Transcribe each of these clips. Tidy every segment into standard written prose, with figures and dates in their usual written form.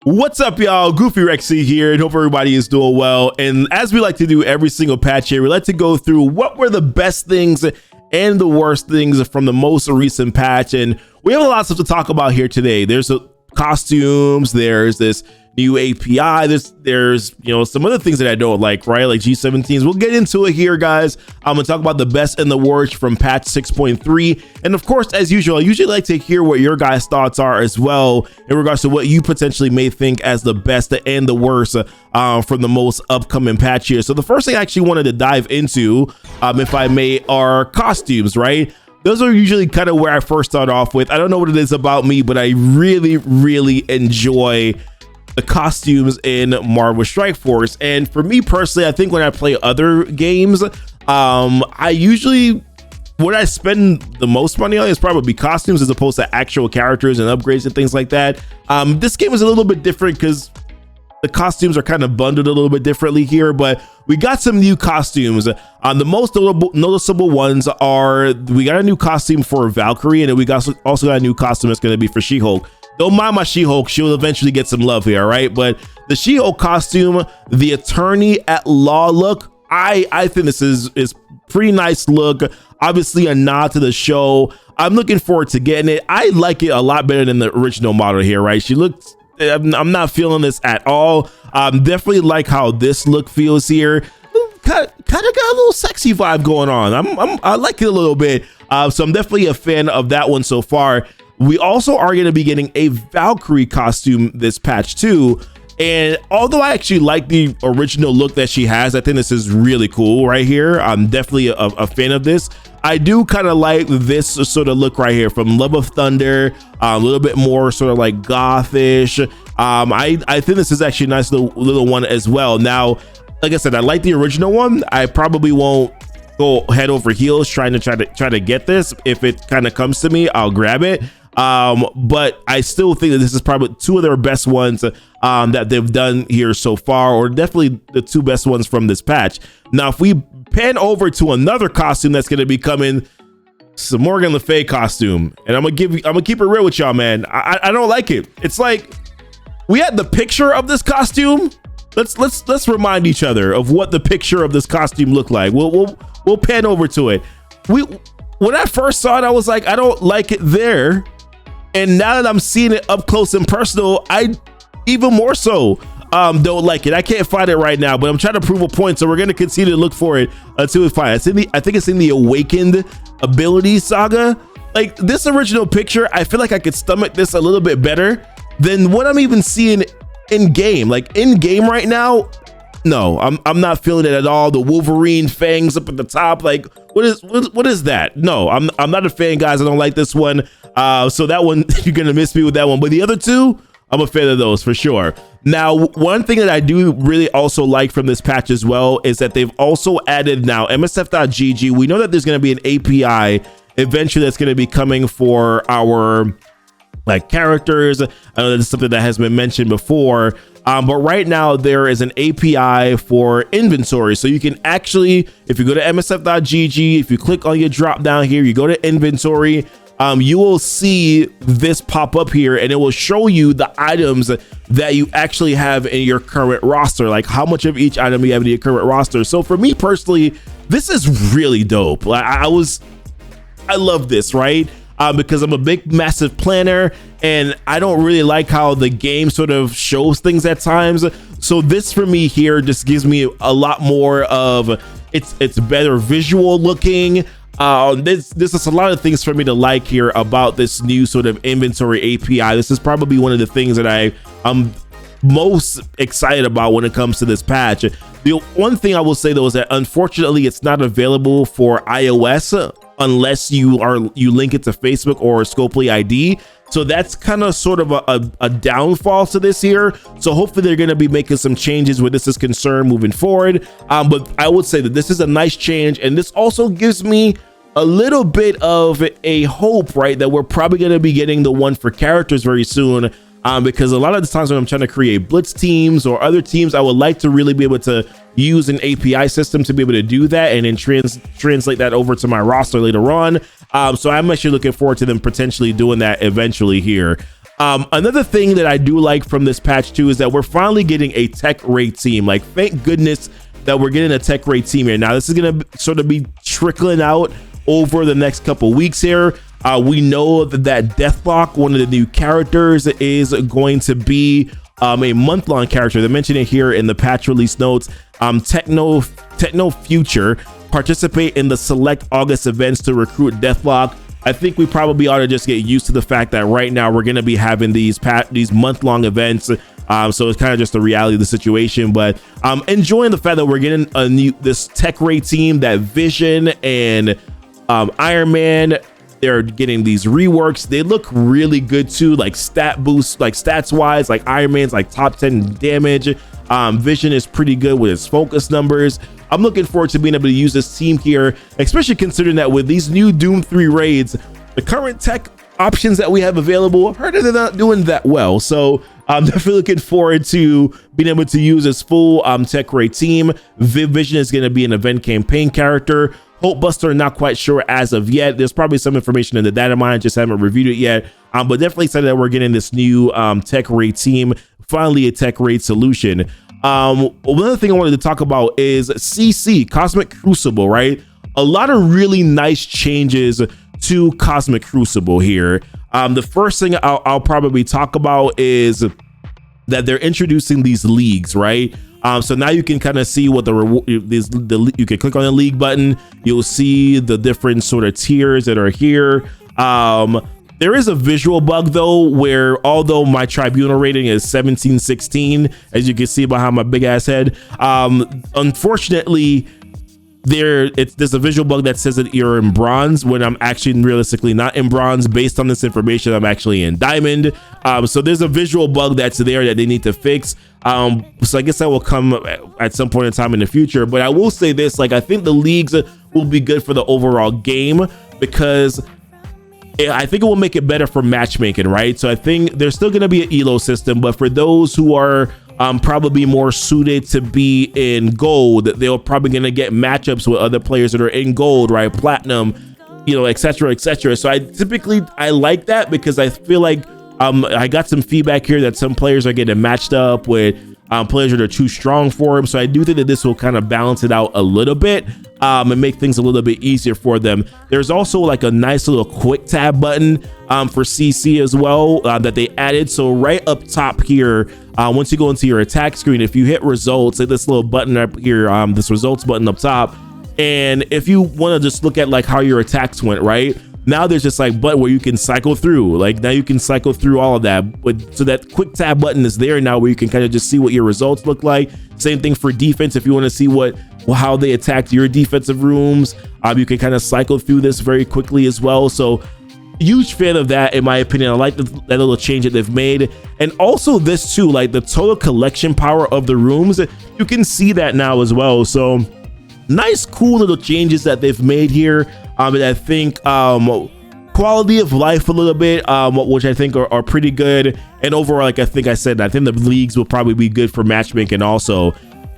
What's up, y'all? GoofyRhexxi here, and hope everybody is doing well. And as we like to do every single patch here, we like to go through what were the best things and the worst things from the most recent patch. And we have a lot of stuff to talk about here today. There's costumes, there's this new API, there's some other things that I don't like, right? Like G17s. We'll get into it here, guys. I'm gonna talk about the best and the worst from patch 6.3. And of course, as usual, I usually like to hear what your guys' thoughts are as well in regards to what you potentially may think as the best and the worst from the most upcoming patch here. So the first thing I actually wanted to dive into, if I may, are costumes, right? Those are usually kind of where I first start off with. I don't know what it is about me, but I really enjoy the costumes in Marvel Strike Force. And for me personally, I think when I play other games, I usually, what I spend the most money on is probably costumes as opposed to actual characters and upgrades and things like that. This game is a little bit different because the costumes are kind of bundled a little bit differently here, but we got some new costumes. The most noticeable ones are, we got a new costume for Valkyrie, and then we also got a new costume that's going to be for She-Hulk. Don't mind my She-Hulk, she'll eventually get some love here, right? But the She-Hulk costume, the attorney at law look, I think this is pretty nice look. Obviously a nod to the show. I'm looking forward to getting it. I like it a lot better than the original model here, right? She looks, I'm not feeling this at all. Definitely like how this look feels here. Kind of got a little sexy vibe going on. I like it a little bit. So I'm definitely a fan of that one so far. We also are going to be getting a Valkyrie costume this patch too. And although I actually like the original look that she has, I think this is really cool right here. I'm definitely a fan of this. I do kind of like this sort of look right here from Love of Thunder, a little bit more sort of like gothish. I think this is actually a nice little one as well. Now, like I said, I like the original one. I probably won't go head over heels trying to get this. If it kind of comes to me, I'll grab it. But I still think that this is probably two of their best ones that they've done here so far, or definitely the two best ones from this patch. Now, if we pan over to another costume that's going to be coming, some Morgan Le Fay costume, and I'm gonna keep it real with y'all, man. I don't like it. It's like we had the picture of this costume. Let's remind each other of what the picture of this costume looked like. We'll pan over to it. When I first saw it, I was like, I don't like it there. And now that I'm seeing it up close and personal, I even more so don't like it. I can't find it right now, but I'm trying to prove a point. So we're going to continue to look for it until we find it. I think it's in the Awakened Ability Saga. Like this original picture, I feel like I could stomach this a little bit better than what I'm even seeing in game. Like in game right now, no, I'm not feeling it at all. The Wolverine fangs up at the top, like what is that? No, I'm not a fan, guys. I don't like this one. So that one, you're gonna miss me with that one. But the other two, I'm a fan of those for sure. Now, one thing that I do really also like from this patch as well is that they've also added now MSF.gg. We know that there's gonna be an API eventually that's gonna be coming for our like characters. I know that's something that has been mentioned before. But right now there is an API for inventory. So you can actually, if you go to MSF.gg, if you click on your drop down here, you go to inventory, you will see this pop up here and it will show you the items that you actually have in your current roster, like how much of each item you have in your current roster. So for me personally, this is really dope. Like I love this, right? Because I'm a big, massive planner and I don't really like how the game sort of shows things at times. So this for me here just gives me a lot more of it's better visual looking. This is a lot of things for me to like here about this new sort of inventory API. This is probably one of the things that I'm most excited about when it comes to this patch. The one thing I will say though is that unfortunately it's not available for iOS unless you link it to Facebook or Scopely ID. So that's kind of sort of a downfall to this here. So hopefully they're going to be making some changes where this is concerned moving forward. But I would say that this is a nice change, and this also gives me a little bit of a hope, right, that we're probably going to be getting the one for characters very soon. Because a lot of the times when I'm trying to create blitz teams or other teams, I would like to really be able to use an API system to be able to do that and then translate that over to my roster later on. So I'm actually looking forward to them potentially doing that eventually here. Another thing that I do like from this patch too is that we're finally getting a tech raid team. Like, thank goodness that we're getting a tech raid team here. Now, this is gonna sort of be trickling out over the next couple weeks here. We know that Deathlock, one of the new characters, is going to be a month-long character. They mentioned it here in the patch release notes. Techno Future participate in the select August events to recruit Deathlock. I think we probably ought to just get used to the fact that right now we're going to be having these month-long events. So it's kind of just the reality of the situation, but enjoying the fact that we're getting this tech raid team, that Vision and Iron Man, they're getting these reworks. They look really good too, like stat boosts, like stats wise, like Iron Man's like top 10 damage. Vision is pretty good with his focus numbers. I'm looking forward to being able to use this team here, especially considering that with these new Doom 3 raids, the current tech options that we have available, I've heard they're not doing that well. So I'm definitely looking forward to being able to use this full tech raid team. Vision is going to be an event campaign character. Hope Buster, not quite sure as of yet. There's probably some information in the data mine, just haven't reviewed it yet. But definitely excited that we're getting this new tech raid team, finally a tech raid solution. Another thing I wanted to talk about is CC, Cosmic Crucible, right? A lot of really nice changes to Cosmic Crucible here. The first thing I'll probably talk about is that they're introducing these leagues, right? So now you can kind of see what you can click on the league button. You'll see the different sort of tiers that are here. There is a visual bug though, where although my tribunal rating is 1716, as you can see behind my big ass head, unfortunately, there's a visual bug that says that you're in bronze when I'm actually realistically not in bronze. Based on this information, I'm actually in diamond. So there's a visual bug that's there that they need to fix. So I guess that will come at some point in time in the future. But I will say this, like, I think the leagues will be good for the overall game, because I think it will make it better for matchmaking, right? So I think there's still going to be an elo system, but for those who are probably more suited to be in gold, they're probably going to get matchups with other players that are in gold, right? Platinum, etc., etc. So I like that, because I feel like I got some feedback here that some players are getting matched up with players that are too strong for him. So I do think that this will kind of balance it out a little bit and make things a little bit easier for them. There's also like a nice little quick tab button for CC as well that they added. So right up top here, once you go into your attack screen, if you hit results, like this little button up here, this results button up top, and if you want to just look at like how your attacks went, right? Now there's just like button where you can cycle through, like now you can cycle through all of that. But so that quick tab button is there now, where you can kind of just see what your results look like. Same thing for defense. If you want to see how they attacked your defensive rooms, you can kind of cycle through this very quickly as well. So huge fan of that, in my opinion. I like that little change that they've made. And also this too, like the total collection power of the rooms, you can see that now as well. So nice, cool little changes that they've made here. And I think quality of life a little bit, which I think are pretty good. And overall, like I think the leagues will probably be good for matchmaking also.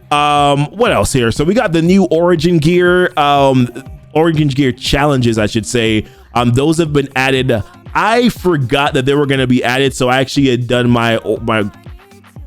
What else here? So we got the new Origin gear, Origin gear challenges, I should say. Those have been added. I forgot that they were going to be added, so I actually had done my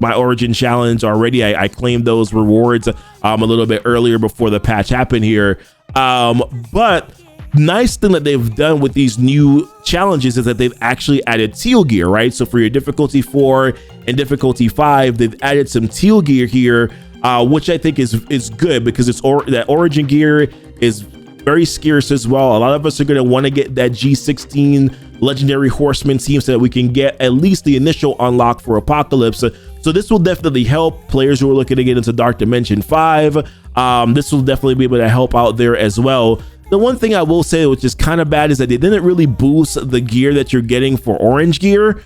Origin challenge already. I claimed those rewards a little bit earlier before the patch happened here. But nice thing that they've done with these new challenges is that they've actually added teal gear, right? So for your difficulty 4 and difficulty 5, they've added some teal gear here, which I think is good, because that Origin gear is very scarce as well. A lot of us are going to want to get that G17 legendary horseman team so that we can get at least the initial unlock for Apocalypse. So this will definitely help players who are looking to get into Dark Dimension 5. This will definitely be able to help out there as well. The one thing I will say, which is kind of bad, is that they didn't really boost the gear that you're getting for orange gear.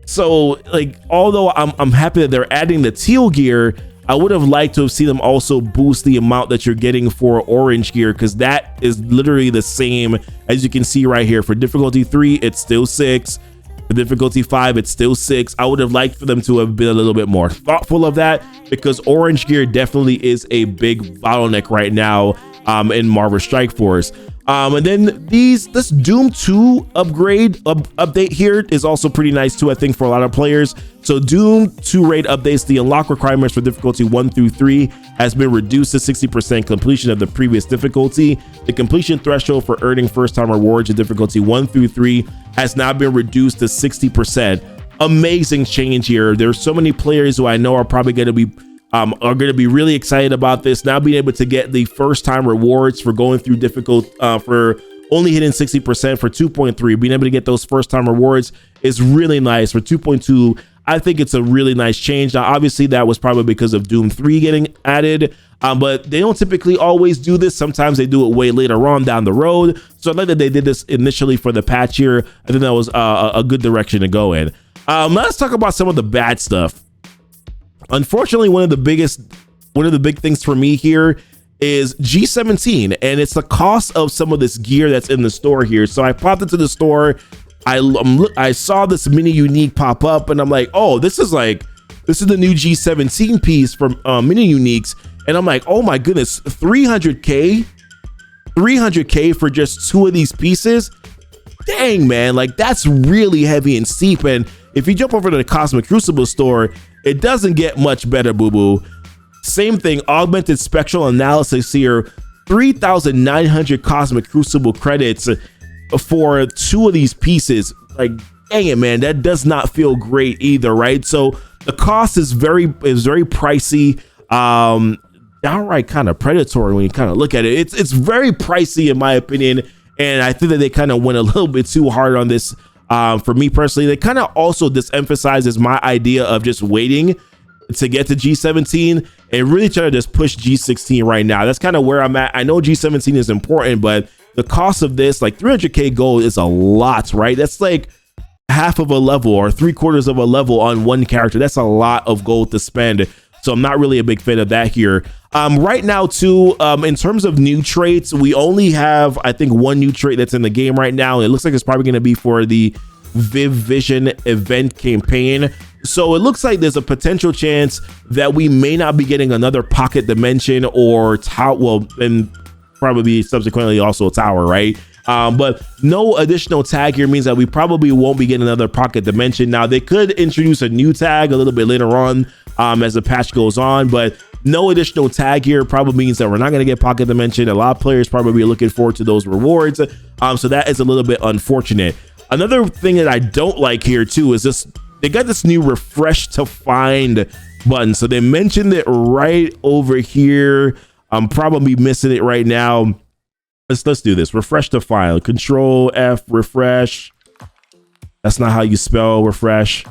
So like, although I'm happy that they're adding the teal gear, I would have liked to have seen them also boost the amount that you're getting for orange gear, because that is literally the same as you can see right here. For difficulty 3, it's still 6. For difficulty 5, it's still 6. I would have liked for them to have been a little bit more thoughtful of that, because orange gear definitely is a big bottleneck right now in Marvel Strike Force. And then this Doom 2 update here is also pretty nice too, I think, for a lot of players. So Doom 2 raid updates, the unlock requirements for difficulty 1 through 3 has been reduced to 60% completion of the previous difficulty. The completion threshold for earning first time rewards in difficulty 1 through 3 has now been reduced to 60%. Amazing change here. There's so many players who I know are probably going to be really excited about this, now being able to get the first time rewards for going through difficult for only hitting 60% for 2.3. Being able to get those first time rewards is really nice. For 2.2, I think it's a really nice change. Now obviously that was probably because of Doom 3 getting added, but they don't typically always do this. Sometimes they do it way later on down the road. So I like that they did this initially for the patch here. I think that was a good direction to go in. Let's talk about some of the bad stuff. Unfortunately, one of the big things for me here is G17, and it's the cost of some of this gear that's in the store here. So I popped into the store, I saw this mini unique pop up, and I'm like, oh, this is the new G17 piece from mini uniques, and I'm like, oh my goodness, 300k for just 2 of these pieces. Dang, man, like that's really heavy and steep. And if you jump over to the Cosmic Crucible store, it doesn't get much better, boo-boo. Same thing, augmented spectral analysis here, 3,900 Cosmic Crucible credits for 2 of these pieces. Like, dang it, man, that does not feel great either, right? So the cost is very pricey, downright kind of predatory when you kind of look at it. It's very pricey in my opinion, and I think that they kind of went a little bit too hard on this. For me personally, they kind of also disemphasizes my idea of just waiting to get to G17 and really try to just push G16 right now. That's kind of where I'm at. I know G17 is important, but the cost of this, like 300k gold, is a lot, right? That's like half of a level or 3/4 of a level on one character. That's a lot of gold to spend. So I'm not really a big fan of that here. Right now too, in terms of new traits, we only have, I think, 1 new trait that's in the game right now. It looks like it's probably going to be for the Viv Vision event campaign. So it looks like there's a potential chance that we may not be getting another pocket dimension or tower, well, and probably subsequently also a tower, right? But no additional tag here means that we probably won't be getting another pocket dimension. Now they could introduce a new tag a little bit later on as the patch goes on, but no additional tag here probably means that we're not going to get pocket dimension. A lot of players probably looking forward to those rewards. So that is a little bit unfortunate. Another thing that I don't like here too is this, they got this new refresh to find button. So they mentioned it right over here. I'm probably missing it right now. Let's do this. Refresh to find. Control F, refresh. That's not how you spell refresh.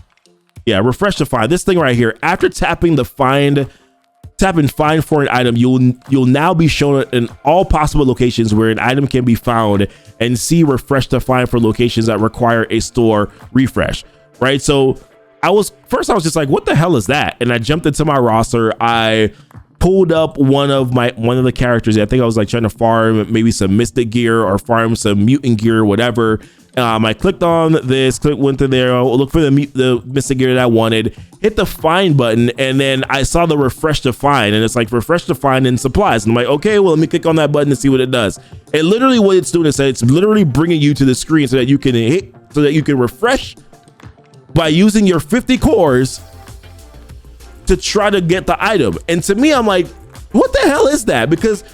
Yeah, refresh to find. This thing right here. After tapping the find for an item, you'll now be shown in all possible locations where an item can be found, and see refresh to find for locations that require a store refresh. Right. So I was just like, what the hell is that? And I jumped into my roster. I pulled up one of the characters. I think I was like trying to farm maybe some mystic gear or farm some mutant gear or whatever. I clicked on this, went to there, look for the mystic gear that I wanted, hit the find button, and then I saw the refresh to find, and it's like refresh to find in supplies. And I'm like, okay, well, let me click on that button and see what it does. And literally what it's doing is that it's literally bringing you to the screen so that you can refresh by using your 50 cores to try to get the item. And to me, I'm like, what the hell is that? Because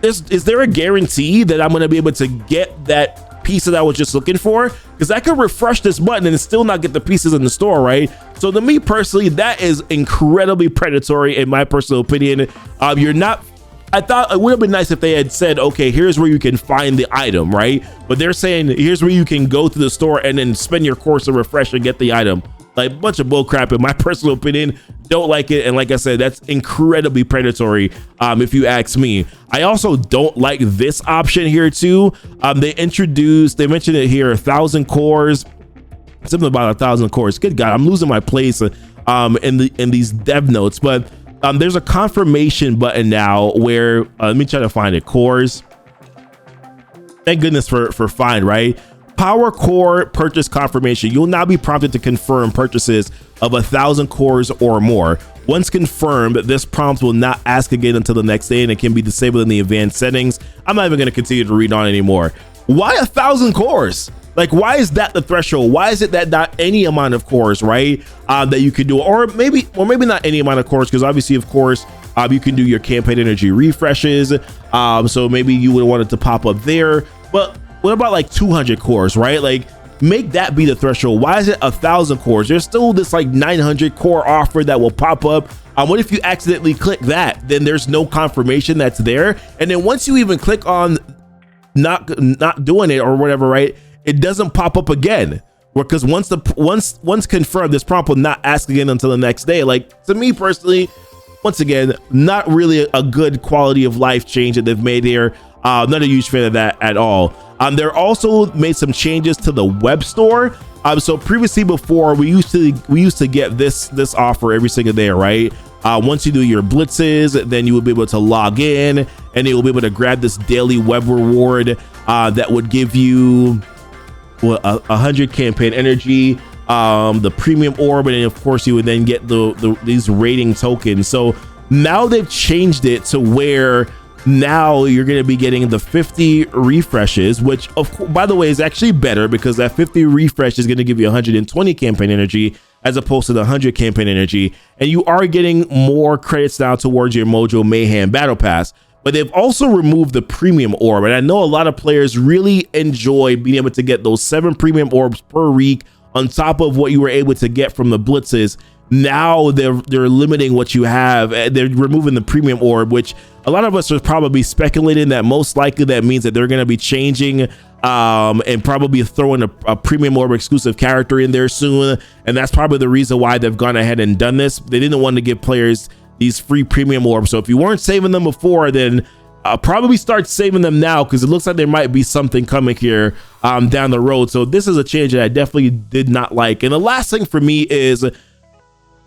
is there a guarantee that I'm going to be able to get that piece that I was just looking for? Because I could refresh this button and still not get the pieces in the store, right? So to me personally, that is incredibly predatory in my personal opinion. I thought it would have been nice if they had said, okay, here's where you can find the item, right? But they're saying here's where you can go to the store and then spend your course to refresh and get the item. Like, a bunch of bullcrap in my personal opinion. Don't like it. And like I said, that's incredibly predatory if you ask me. I also don't like this option here too. They mentioned it here, 1,000 cores, something about 1,000 cores. Good God, I'm losing my place in these dev notes. But there's a confirmation button now where let me try to find it. Cores. Thank goodness for find, right? Power core purchase confirmation. You'll now be prompted to confirm purchases of 1,000 cores or more. Once confirmed, this prompt will not ask again until the next day, and it can be disabled in the advanced settings. I'm not even going to continue to read on anymore. Why 1,000 cores? Like, why is that the threshold? Why is it that not any amount of cores, right, that you can do, or maybe not any amount of cores, because obviously, of course, you can do your campaign energy refreshes. So maybe you would want it to pop up there. But what about like 200 cores, right? Like, make that be the threshold. Why is it 1,000 cores? There's still this like 900 core offer that will pop up. What if you accidentally click that? Then there's no confirmation that's there. And then once you even click on not doing it or whatever, right, it doesn't pop up again. Because once confirmed, this prompt will not ask again until the next day. Like, to me personally, once again, not really a good quality of life change that they've made here. Not a huge fan of that at all. They're also made some changes to the web store. So previously, before, we used to get this offer every single day, right? Once you do your blitzes, then you will be able to log in, and you will be able to grab this daily web reward that would give you 100 campaign energy, the premium orb, and of course you would then get these rating tokens. So now they've changed it to where now you're going to be getting the 50 refreshes, which by the way is actually better, because that 50 refresh is going to give you 120 campaign energy as opposed to the 100 campaign energy, and you are getting more credits now towards your Mojo Mayhem battle pass. But they've also removed the premium orb, and I know a lot of players really enjoy being able to get those 7 premium orbs per week on top of what you were able to get from the blitzes. Now they're limiting what you have. They're removing the premium orb, which a lot of us are probably speculating that most likely that means that they're going to be changing and probably throwing a premium orb exclusive character in there soon. And that's probably the reason why they've gone ahead and done this. They didn't want to give players these free premium orbs. So if you weren't saving them before, then probably start saving them now, because it looks like there might be something coming here down the road. So this is a change that I definitely did not like. And the last thing for me is,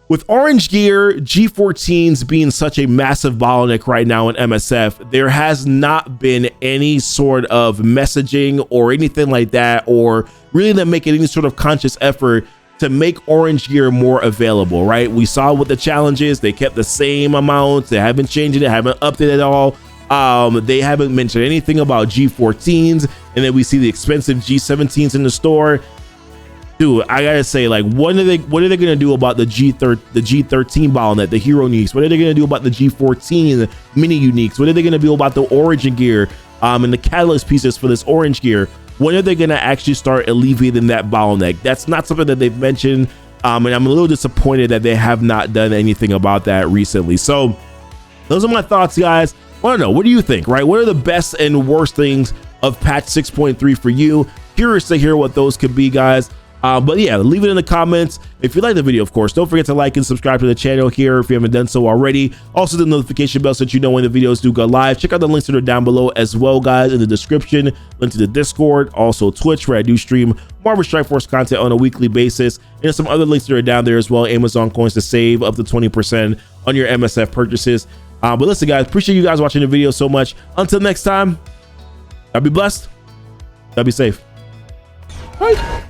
with orange gear, G14s being such a massive bottleneck right now in MSF, there has not been any sort of messaging or anything like that, or really them making any sort of conscious effort to make orange gear more available, right? We saw what the challenge is. They kept the same amount. They haven't changed it, haven't upped it at all. They haven't mentioned anything about G14s, and then we see the expensive G17s in the store. Dude, I gotta say, like, what are they gonna do about the G13 bottleneck, the hero uniques? What are they gonna do about the G14 mini uniques? What are they gonna do about the origin gear and the catalyst pieces for this orange gear? When are they gonna actually start alleviating that bottleneck? That's not something that they've mentioned, and I'm a little disappointed that they have not done anything about that recently. So those are my thoughts, guys. I don't know, what do you think, right? What are the best and worst things of patch 6.3 for you? Curious to hear what those could be, guys. But yeah, leave it in the comments. If you like the video, of course, don't forget to like and subscribe to the channel here if you haven't done so already. Also, the notification bell so that you know when the videos do go live. Check out the links that are down below as well, guys, in the description. Link to the Discord, also Twitch, where I do stream Marvel Strike Force content on a weekly basis. And some other links that are down there as well. Amazon coins to save up to 20% on your MSF purchases. But listen, guys, appreciate you guys watching the video so much. Until next time, y'all be blessed. Y'all be safe. Bye.